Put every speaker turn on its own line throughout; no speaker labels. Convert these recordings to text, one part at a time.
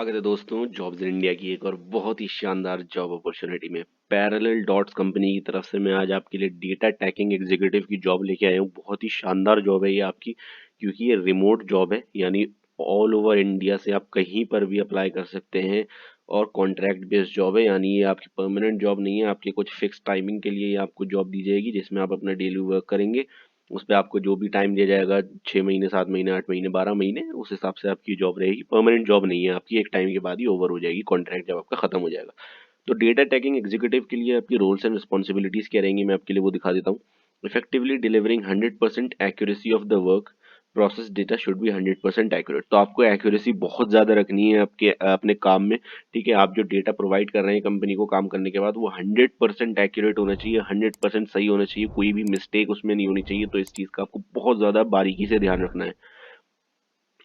स्वागत है दोस्तों जॉब्स इन इंडिया की एक और बहुत ही शानदार जॉब अपॉर्चुनिटी में। पैरेलल डॉट्स कंपनी की तरफ से मैं आज आपके लिए डेटा टैकिंग एग्जीक्यूटिव की जॉब लेके आया हूँ। बहुत ही शानदार जॉब है ये आपकी, क्योंकि ये रिमोट जॉब है, यानी ऑल ओवर इंडिया से आप कहीं पर भी अप्लाई कर सकते हैं। और कॉन्ट्रैक्ट बेस्ड जॉब है, यानी ये आपकी परमानेंट जॉब नहीं है। आपके कुछ फिक्स टाइमिंग के लिए ये आपको जॉब दी जाएगी जिसमें आप अपना डेली वर्क करेंगे। उस पे आपको जो भी टाइम दिया जाएगा, 6 महीने, 7 महीने, 8 महीने, 12 महीने, उस हिसाब से आपकी जॉब रहेगी। परमानेंट जॉब नहीं है आपकी, एक टाइम के बाद ही ओवर हो जाएगी, कॉन्ट्रैक्ट जब आपका खत्म हो जाएगा। तो डेटा टैगिंग एग्जीक्यूटिव के लिए आपकी रोल्स एंड रिस्पॉन्सिबिलिटीज क्या रहेंगी, मैं आपके लिए वो दिखा देता हूँ। Effectively delivering 100% accuracy of the work, process data should be 100% accurate. तो आपको एक्यूरेसी बहुत ज्यादा रखनी है आपके अपने काम में। ठीक है, आप जो डेटा प्रोवाइड कर रहे हैं कंपनी को काम करने के बाद, वो 100% एक्यूरेट होना चाहिए, 100% सही होना चाहिए, कोई भी मिस्टेक उसमें नहीं होनी चाहिए। तो इस चीज का आपको बहुत ज्यादा बारीकी से ध्यान रखना है।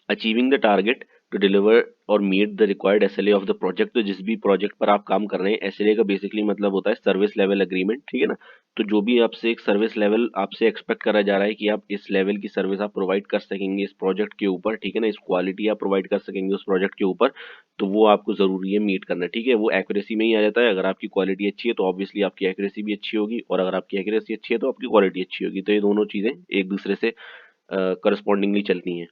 Achieving the target to deliver और meet the required SLA of the project. तो जिस भी प्रोजेक्ट पर आप काम कर रहे हैं, एसएलए का बेसिकली मतलब होता है सर्विस लेवल एग्रीमेंट। ठीक है ना। तो जो भी आपसे एक सर्विस लेवल आपसे एक्सपेक्ट करा जा रहा है कि आप इस लेवल की सर्विस आप प्रोवाइड कर सकेंगे इस प्रोजेक्ट के ऊपर, ठीक है ना, इस क्वालिटी आप प्रोवाइड कर सकेंगे उस प्रोजेक्ट के ऊपर, तो वो आपको जरूरी है मीट करना। ठीक है, वो एक्यूरेसी में ही आ जाता है। अगर आपकी क्वालिटी अच्छी है तो ऑब्वियसली आपकी एक्यूरेसी भी अच्छी होगी, और अगर आपकी एक्यूरेसी अच्छी है तो आपकी क्वालिटी अच्छी होगी। तो ये दोनों चीजें एक दूसरे से करस्पॉन्डिंगली चलती हैं।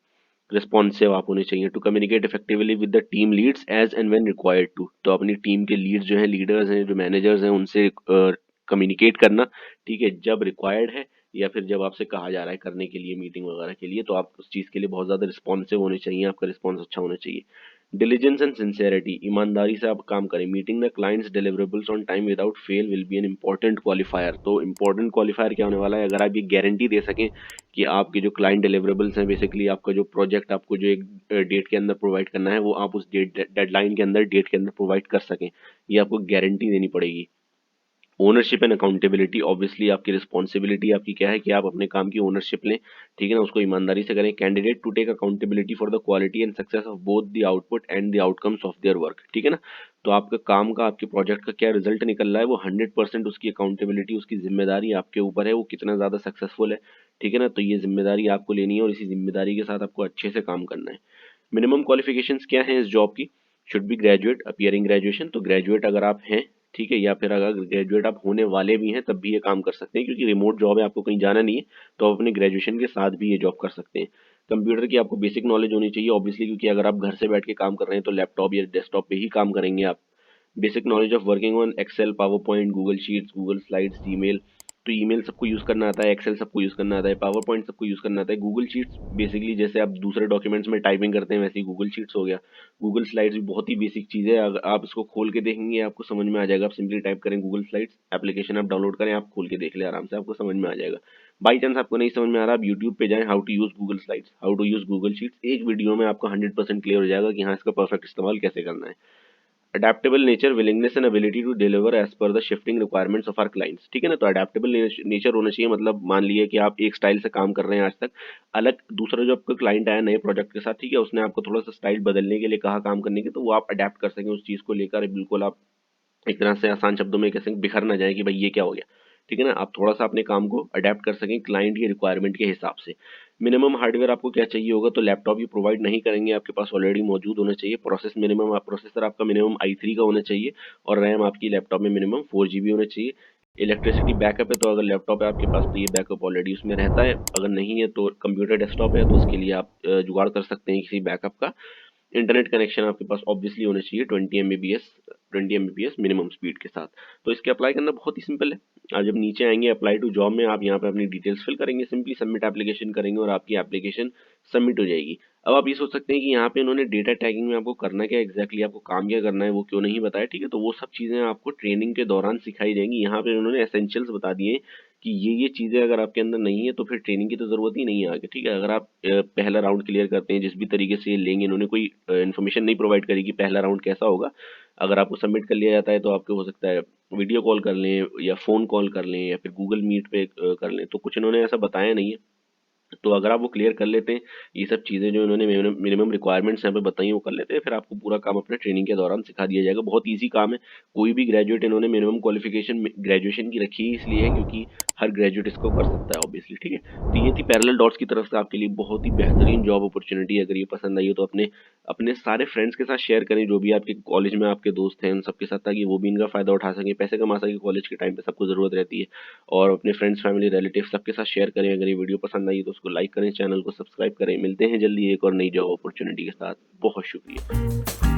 रिस्पॉन्सिव आप होने चाहिए to communicate effectively with the team leads as and when required to. तो अपनी टीम के लीड्स जो हैं, लीडर्स हैं, जो मैनेजर्स हैं, उनसे कम्युनिकेट करना। ठीक है, जब रिक्वायर्ड है या फिर जब आपसे कहा जा रहा है करने के लिए, मीटिंग वगैरह के लिए, तो आप उस चीज़ के लिए बहुत ज़्यादा रिस्पॉन्सिव होने चाहिए, आपका रिस्पॉन्स अच्छा होना चाहिए। डिलीजेंस एंड सिंसेरिटी, ईमानदारी से आप काम करें। Meeting the clients deliverables on time without fail will be an important qualifier. तो इंपॉर्टेंट क्वालिफायर क्या होने वाला है, अगर आप ये गारंटी दे सकें कि आपके जो क्लाइंट डिलीवरेबल्स हैं, बेसिकली आपका जो प्रोजेक्ट आपको जो एक डेट के अंदर प्रोवाइड करना है, वो आप उस डेडलाइन के अंदर, डेट के अंदर प्रोवाइड कर सकें, ये आपको गारंटी देनी पड़ेगी। ओनरशिप एंड अकाउंटेबिलिटी, ऑब्वियसली आपकी रिस्पॉन्सिबिलिटी आपकी क्या है कि आप अपने काम की ओनरशिप लें। ठीक है ना, उसको ईमानदारी से करें। Candidate to take accountability for the quality and success of both the output and the outcomes of their work. ठीक है ना, तो आपका काम का, आपके प्रोजेक्ट का क्या रिजल्ट निकल रहा है, वो 100% उसकी अकाउंटेबिलिटी, उसकी जिम्मेदारी आपके ऊपर है, वो कितना ज्यादा सक्सेसफुल है। ठीक है ना, तो ये जिम्मेदारी आपको लेनी है और इसी जिम्मेदारी के साथ आपको अच्छे से काम करना है। मिनिमम क्वालिफिकेशंस क्या है इस जॉब की, should be graduate appearing graduation. तो ग्रेजुएट अगर आप हैं, ठीक है, या फिर अगर ग्रेजुएट आप होने वाले भी हैं तब भी ये काम कर सकते हैं, क्योंकि रिमोट जॉब है, आपको कहीं जाना नहीं है, तो आप अपने ग्रेजुएशन के साथ भी ये जॉब कर सकते हैं। कंप्यूटर की आपको बेसिक नॉलेज होनी चाहिए, ऑब्वियसली, क्योंकि अगर आप घर से बैठ के काम कर रहे हैं तो लैपटॉप या डेस्कटॉप पे ही काम करेंगे आप। Basic knowledge of working on Excel, PowerPoint, Google sheets, Google slides, email. तो ईमेल सबको यूज करना आता है, एक्सेल सबको यूज करना आता है, पावर पॉइंट सबको यूज करना आता है, गूगल शीट्स बेसिकली जैसे आप दूसरे डॉक्यूमेंट्स में टाइपिंग करते हैं वैसे ही गूगल शीट्स हो गया। गूगल स्लाइड्स भी बहुत ही बेसिक चीज़ है, अगर आप इसको खोल के देखेंगे आपको समझ में आ जाएगा। आप सिंपली टाइप करें गूगल स्लाइड्स, एप्लीकेशन आप डाउनलोड करें, आप खोल के देख ले आराम से, आपको समझ में आ जाएगा। बाई चांस आपको नहीं समझ में आ रहा, आप यूट्यूब पे जाएं, how to use Google slides, how to use Google sheets, एक वीडियो में आपको 100% क्लियर हो जाएगा कि हाँ, इसका परफेक्ट इस्तेमाल कैसे करना है। Adaptable nature, willingness and ability to deliver as per the shifting requirements of our clients. ठीक है ना, तो अडेप्टेबल नेचर होना चाहिए, मतलब मान लीजिए कि आप एक स्टाइल से काम कर रहे हैं आज तक, अलग दूसरा जो आपका क्लाइंट आया नए प्रोजेक्ट के साथ, ठीक है, उसने आपको थोड़ा सा स्टाइल बदलने के लिए कहा काम करने के, तो वो आप अडेप्ट कर सकें उस चीज़ को लेकर, बिल्कुल आप एक तरह से आसान शब्दों में कह सकें, बिखर ना जाए कि भाई ये क्या हो गया। ठीक है ना, आप थोड़ा सा अपने काम को अडेप्ट कर सकें क्लाइंट की रिक्वायरमेंट के हिसाब से। मिनिमम हार्डवेयर आपको क्या चाहिए होगा, तो लैपटॉप ये प्रोवाइड नहीं करेंगे, आपके पास ऑलरेडी मौजूद होना चाहिए। प्रोसेसर आपका मिनिमम i3 का होना चाहिए, और रैम आपकी लैपटॉप में मिनिमम 4 GB होना चाहिए। इलेक्ट्रिसिटी बैकअप है, तो अगर लैपटॉप है आपके पास तो ये बैकअप ऑलरेडी उसमें रहता है, अगर नहीं है तो कंप्यूटर डेस्कटॉप है तो उसके लिए आप जुगाड़ कर सकते हैं किसी बैकअप का। इंटरनेट कनेक्शन आपके पास ऑब्वियसली होना चाहिए 20 Mbps मिनिमम स्पीड के साथ। तो इसके अप्लाई करना बहुत ही सिंपल है। आप जब नीचे आएंगे अप्लाई टू जॉब में, आप यहाँ पे अपनी डिटेल्स फिल करेंगे, सिंपली सबमिट एप्लीकेशन करेंगे और आपकी एप्लीकेशन सबमिट हो जाएगी। अब आप ये सोच सकते हैं कि यहाँ पे इन्होंने डेटा टैगिंग में आपको करना क्या एग्जैक्टली, आपको काम क्या करना है वो क्यों नहीं बताया। ठीक है, तो वो सब चीज़ें आपको ट्रेनिंग के दौरान सिखाई जाएंगी। यहाँ पे उन्होंने एसेंशियल्स बता दिए हैं कि ये चीज़ें अगर आपके अंदर नहीं है तो फिर ट्रेनिंग की तो ज़रूरत ही नहीं है आगे। ठीक है, अगर आप पहला राउंड क्लियर करते हैं, जिस भी तरीके से ये लेंगे, इन्होंने कोई इन्फॉर्मेशन नहीं प्रोवाइड करी कि पहला राउंड कैसा होगा। अगर आपको सबमिट कर लिया जाता है तो आपको हो सकता है वीडियो कॉल कर लें या फ़ोन कॉल कर लें या फिर गूगल मीट पे कर लें, तो कुछ इन्होंने ऐसा बताया नहीं है। तो अगर आप वो क्लियर कर लेते हैं, ये सब चीज़ें जो इन्होंने मिनिमम रिक्वायरमेंट्स यहाँ पे बताई वो कर लेते हैं, फिर आपको पूरा काम अपने ट्रेनिंग के दौरान सिखा दिया जाएगा। बहुत ईजी काम है, कोई भी ग्रेजुएट, इन्होंने मिनिमम क्वालिफिकेशन ग्रेजुएशन की रखी है इसलिए है क्योंकि हर ग्रेजुएट इसको कर सकता है ऑब्वियसली, ठीक है। तो ये थी पैरेलल डॉट्स की तरफ से आपके लिए बहुत ही बेहतरीन जॉब अपॉर्चुनिटी। अगर ये पसंद आई हो तो अपने अपने सारे फ्रेंड्स के साथ शेयर करें, जो भी आपके कॉलेज में आपके दोस्त हैं उन सबके साथ, ताकि वो भी इनका फायदा उठा सकें, पैसे कमा सकें। कॉलेज के टाइम पे सबको जरूरत रहती है। और अपने फ्रेंड्स, फैमिली, रिलेटिव सबके साथ शेयर करें। अगर ये वीडियो पसंद आई तो उसको लाइक करें, चैनल को सब्सक्राइब करें। मिलते हैं जल्दी एक और नई जॉब अपॉर्चुनिटी के साथ। बहुत शुक्रिया।